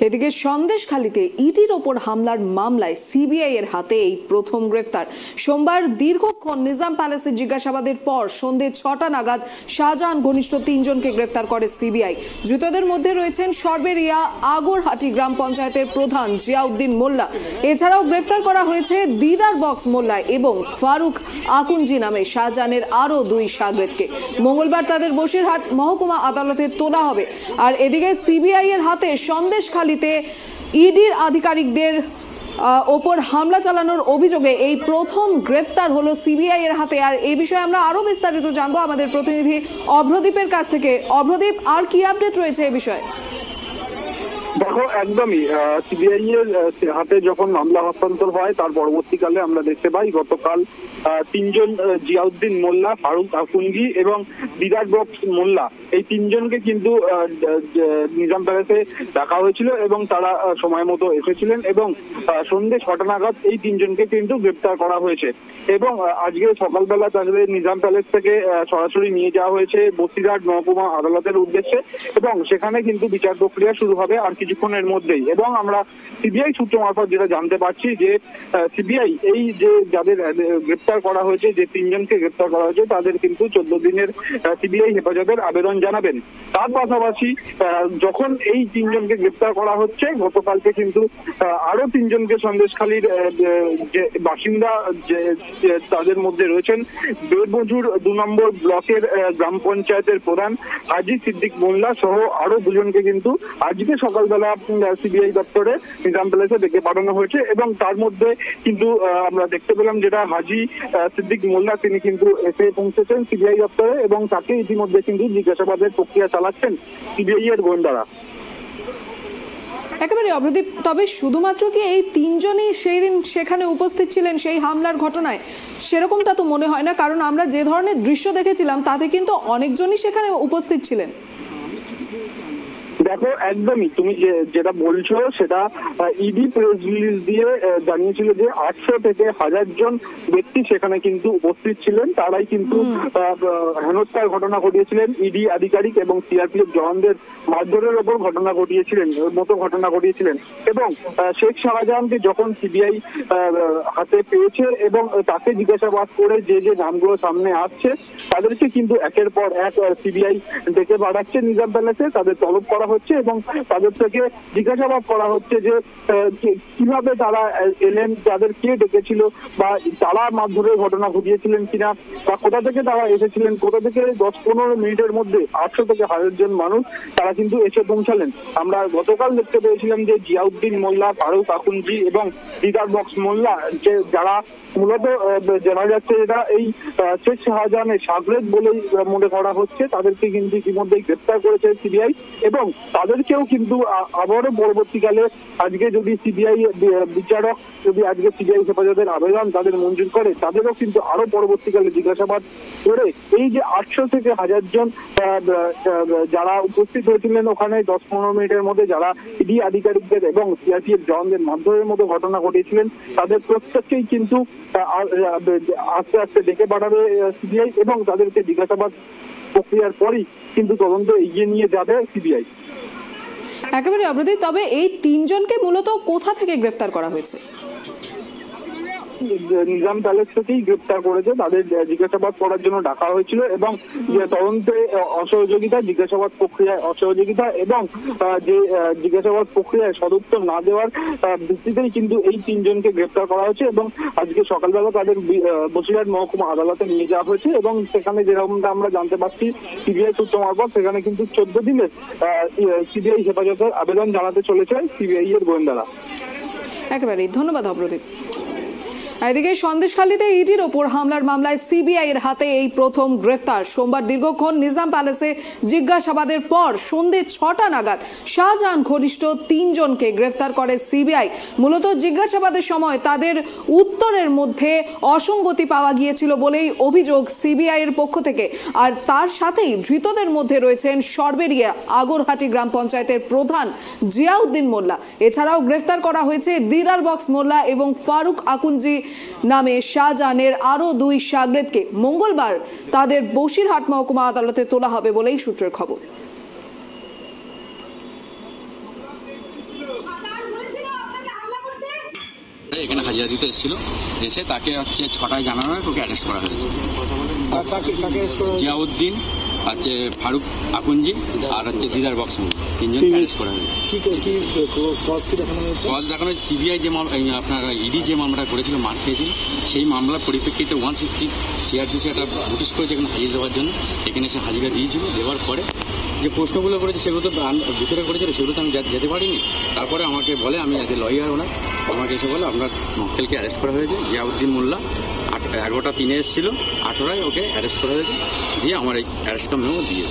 এদিকে সন্দেশখালীতে ইডির ওপর হামলার মামলায় সিবিআই এর হাতে এই প্রথম গ্রেফতার। সোমবার দীর্ঘক্ষণ নিজাম প্যালেসে জিজ্ঞাসাবাদের পর সন্ধ্যে ৬টা নাগাদ শাহজাহান ঘনিষ্ঠ ৩ জনকে গ্রেফতার করে সিবিআই। ধৃতদের মধ্যে রয়েছেন সরবেরিয়া আগরহাটি গ্রাম পঞ্চায়েতের প্রধান জিয়াউদ্দিন মোল্লা। এছাড়াও গ্রেফতার করা হয়েছে দিদার বক্স মোল্লা এবং ফারুক আকুঞ্জি নামে শাহজাহানের আরও ২ শাগরেদকে। মঙ্গলবার তাদের বসিরহাট মহকুমা আদালতে তোলা হবে। আর এদিকে সিবিআই এর হাতে সন্দেশখালীতে ইডির আধিকারিকদের ওপর হামলা চালানোর অভিযোগে এই প্রথম গ্রেফতার হলো সিবিআই এর হাতে। আর এই বিষয়ে আমরা আরো বিস্তারিত জানবো আমাদের প্রতিনিধি অভ্রদীপের কাছ থেকে। অভ্রদীপ, আর কি আপডেট রয়েছে এই বিষয়ে? দেখো, একদমই সিবিআই এর হাতে যখন মামলা হস্তান্তর হয় তার পরবর্তীকালে আমরা দেখতে পাই গতকাল ৩ জন জিয়াউদ্দিন মোল্লা, ফারুক আকুঞ্জি এবং দিদার বক্স মোল্লা, এই ৩ জনকে কিন্তু নিজাম প্যালেসে ডাকা হয়েছিল এবং তারা সময় মতো এসেছিলেন এবং সন্ধ্যে ৬টা নাগাদ এই ৩ জনকে কিন্তু গ্রেপ্তার করা হয়েছে। এবং আজকে সকালবেলা তাদের নিজাম প্যালেস থেকে সরাসরি নিয়ে যাওয়া হয়েছে বসিরহাট মহকুমা আদালতের উদ্দেশ্যে এবং সেখানে কিন্তু বিচার প্রক্রিয়া শুরু হবে আর কিছুক্ষণের মধ্যেই। এবং আমরা সিবিআই সূত্র মারফত যেটা জানতে পারছি যে সিবিআই এই যে যাদের গ্রেপ্তার করা হয়েছে, যে ৩ জনকে গ্রেপ্তার করা হয়েছে, তাদের কিন্তু ১৪ দিনের সিবিআই হেফাজতের আবেদন জানাবেন। তার পাশাপাশি যখন এই ৩ জনকে গ্রেপ্তার করা হচ্ছে, গতকালকে কিন্তু আরো ৩ জনকে সন্দেশখালীর যে বাসিন্দা তাদের মধ্যে রয়েছেন বেরবজুর ২ নম্বর ব্লকের গ্রাম পঞ্চায়েতের প্রধান হাজি সিদ্দিক মোল্লা সহ আরো ২ জনকে কিন্তু আজকে সকালবেলা সিবিআই দপ্তরে নিজাম প্যালেসে ডেকে পাঠানো হয়েছে। এবং তার মধ্যে কিন্তু আমরা দেখতে পেলাম যেটা হাজি সিদ্দিক মোল্লা, তিনি কিন্তু এসে পৌঁছেছেন সিবিআই দপ্তরে এবং তাকে ইতিমধ্যে কিন্তু জিজ্ঞাসাবাদের প্রক্রিয়া চালাচ্ছেন সিবিআই এর গোয়েন্দারা। একেবারে অভ্রদীপ, তবে শুধুমাত্র কি এই ৩ জনই সেই দিন সেখানে উপস্থিত ছিলেন সেই হামলার ঘটনায়? সেরকমটা তো মনে হয় না, কারণ আমরা যে ধরনের দৃশ্য দেখেছিলাম তাতে কিন্তু অনেকজনই সেখানে উপস্থিত ছিলেন। দেখো, একদমই তুমি যেটা বলছো সেটা ইডি প্রেস রিলিজ দিয়ে জানিয়েছিল যে ৮০০ থেকে ১০০০ জন ব্যক্তি সেখানে কিন্তু উপস্থিত ছিলেন। তারাই কিন্তু হেনস্থার ঘটনা ঘটিয়েছিলেন, ইডি আধিকারিক এবং সিআরপিএফ জওয়ানদের মারধরের ওপর ঘটনা ঘটিয়েছিলেন, এবং শেখ শাহজাহানকে যখন সিবিআই হাতে পেয়েছে এবং তাকে জিজ্ঞাসাবাদ করে যে যে নামগুলো সামনে আসছে তাদেরকে কিন্তু একের পর এক সিবিআই ডেকে পাঠাচ্ছে নিজাম প্যালেসে, তাদের তলব করা হচ্ছে এবং তাদের থেকে জিজ্ঞাসাবাদ করা হচ্ছে যে কিভাবে তারা এলেন, তাদের কে ডেকেছিল, বা তারা মারধরের ঘটনা ঘটিয়েছিলেন কিনা, বা কোথা থেকে তারা এসেছিলেন, কোথা থেকে ১০-১৫ মিনিটের মধ্যে ৮০০ থেকে ১০০০ জন মানুষ তারা কিন্তু এসে পৌঁছালেন। আমরা গতকাল দেখতে পেয়েছিলাম যে জিয়াউদ্দিন মোল্লা, ফারুক আকুঞ্জি এবং দিদার বক্স মোল্লা, যে যারা মূলত জানা যাচ্ছে যেটা এই শেখ শাহজাহানের শাগরেদ বলেই মনে করা হচ্ছে, তাদেরকে কিন্তু ইতিমধ্যেই গ্রেপ্তার করেছে সিবিআই এবং তাদেরকেও কিন্তু আবারও পরবর্তীকালে আজকে যদি সিবিআই বিচারক যদি আজকে সিবিআই হেফাজতের আবেদন তাদের মঞ্জুর করে, তাদেরও কিন্তু আরো পরবর্তীকালে জিজ্ঞাসাবাদ করে এই যে ৮০০ থেকে ১০০০ জন যারা উপস্থিত হয়েছিলেন ওখানে ১০-১৫ মিনিটের মধ্যে, যারা ইডি আধিকারিকদের এবং সিআরপিএফ জওয়ানদের মারধরের মতো ঘটনা ঘটিয়েছিলেন, তাদের প্রত্যেককেই কিন্তু আস্তে আস্তে ডেকে পাঠাবে সিবিআই এবং তাদেরকে জিজ্ঞাসাবাদ প্রক্রিয়ার পরই কিন্তু তদন্ত এগিয়ে নিয়ে যাবে সিবিআই। একেবারে অভ্রদীপ, তবে এই ৩ জনকে মূলত কোথা থেকে গ্রেফতার করা হয়েছে? নিজাম প্যালেস থেকেই গ্রেপ্তার করেছে, তাদের জিজ্ঞাসাবাদ করার জন্য ডাকা হয়েছিল এবং তদন্তে অসহযোগিতা, জিজ্ঞাসাবাদ প্রক্রিয়ায় অসহযোগিতা এবং যে জিজ্ঞাসাবাদ প্রক্রিয়ায় সদুত্তর না দেওয়ার ভিত্তিতেই কিন্তু এই ৩ জনকে গ্রেপ্তার করা হয়েছে এবং আজকে সকালবেলা তাদের বসিরহাট মহকুমা আদালতে নিয়ে যাওয়া হয়েছে এবং সেখানে যেরকমটা আমরা জানতে পারছি সিবিআই সূত্র মারফত, সেখানে কিন্তু ১৪ দিনের সিবিআই হেফাজতের আবেদন জানাতে চলেছে সিবিআই এর গোয়েন্দারা। একেবারেই ধন্যবাদ অভ্রদীপ। এদিকে সন্দেশখালীতে ইডির ওপর হামলার মামলায় সিবিআই এর হাতে এই প্রথম গ্রেফতার। সোমবার দীর্ঘক্ষণ নিজাম প্যালেসে জিজ্ঞাসাবাদের পর সন্ধ্যে ৬টা নাগাদ শাহজাহান ঘনিষ্ঠ ৩ জনকে গ্রেফতার করে সিবিআই। মূলত জিজ্ঞাসাবাদের সময় তাদের উত্তরের মধ্যে অসঙ্গতি পাওয়া গিয়েছিল বলেই অভিযোগ সিবিআই এর পক্ষ থেকে। আর তার সাথেই ধৃতদের মধ্যে রয়েছেন সরবেরিয়া আগরহাটি গ্রাম পঞ্চায়েতের প্রধান জিয়াউদ্দিন মোল্লা। এছাড়াও গ্রেফতার করা হয়েছে দিদার বক্স মোল্লা এবং ফারুক আকুঞ্জি নামে শাহজাহানের আরো ২ শাগরেদকে। মঙ্গলবার তাদের বসিরহাট মহকুমা আদালতে তোলা হবে বলেই সূত্রের খবর। 6টায় এখানে হাজিরা দিতে এসেছিল, এসে তাকে হচ্ছে 6টায় জানানো হয় ওকে অ্যারেস্ট করা হয়েছে। জিয়াউদ্দিন হচ্ছে ফারুক আকুঞ্জি আর হচ্ছে দিদার বক্সমুন, তিনজনকে অ্যারেস্ট করা হয়েছে। কজ দেখানো হয়েছে সিবিআই যে আপনার ইডি যে মামলাটা করেছিল, মার খেয়েছিল, সেই মামলার পরিপ্রেক্ষিতে 160 সিআরপিসি একটা নোটিশ করেছে এখানে হাজিরা দেওয়ার জন্য। এখানে এসে হাজিরা দিয়েছিল, দেওয়ার পরে যে প্রশ্নগুলো করেছে সেগুলো তো ভিতরে করেছিল, সেগুলো তো আমি যেতে পারিনি। তারপরে আমাকে বলে, আমি এজ এ লয়ার ওনার, আমাকে এসে বলে আপনার মক্কেলকে অ্যারেস্ট করা হয়েছে। জিয়াউদ্দিন মোল্লা 11টা 3 এসেছিল, 18টায় ওকে অ্যারেস্ট করা হয়েছে, দিয়ে আমার এই অ্যারেস্টটা মেমো দিয়ে